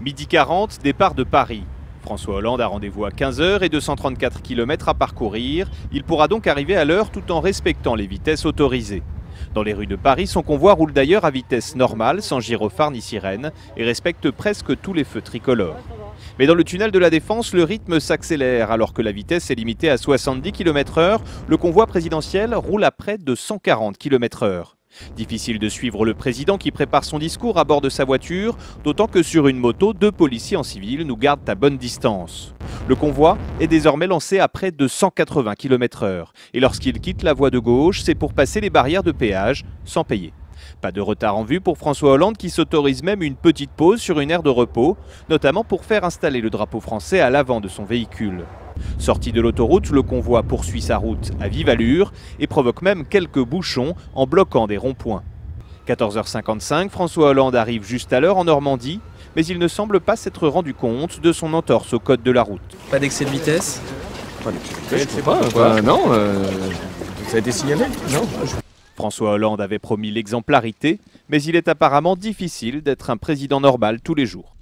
Midi 40, départ de Paris. François Hollande a rendez-vous à 15 h et 234 km à parcourir. Il pourra donc arriver à l'heure tout en respectant les vitesses autorisées. Dans les rues de Paris, son convoi roule d'ailleurs à vitesse normale, sans gyrophare ni sirène, et respecte presque tous les feux tricolores. Mais dans le tunnel de la Défense, le rythme s'accélère. Alors que la vitesse est limitée à 70 km/h, le convoi présidentiel roule à près de 140 km/h. Difficile de suivre le président qui prépare son discours à bord de sa voiture, d'autant que sur une moto, 2 policiers en civil nous gardent à bonne distance. Le convoi est désormais lancé à près de 180 km/h. Et lorsqu'il quitte la voie de gauche, c'est pour passer les barrières de péage sans payer. Pas de retard en vue pour François Hollande qui s'autorise même une petite pause sur une aire de repos, notamment pour faire installer le drapeau français à l'avant de son véhicule. Sorti de l'autoroute, le convoi poursuit sa route à vive allure et provoque même quelques bouchons en bloquant des ronds-points. 14h55, François Hollande arrive juste à l'heure en Normandie, mais il ne semble pas s'être rendu compte de son entorse au code de la route. Pas d'excès de vitesse? Pas d'excès de vitesse, je sais pas. Non, ça a été signalé, non. François Hollande avait promis l'exemplarité, mais il est apparemment difficile d'être un président normal tous les jours.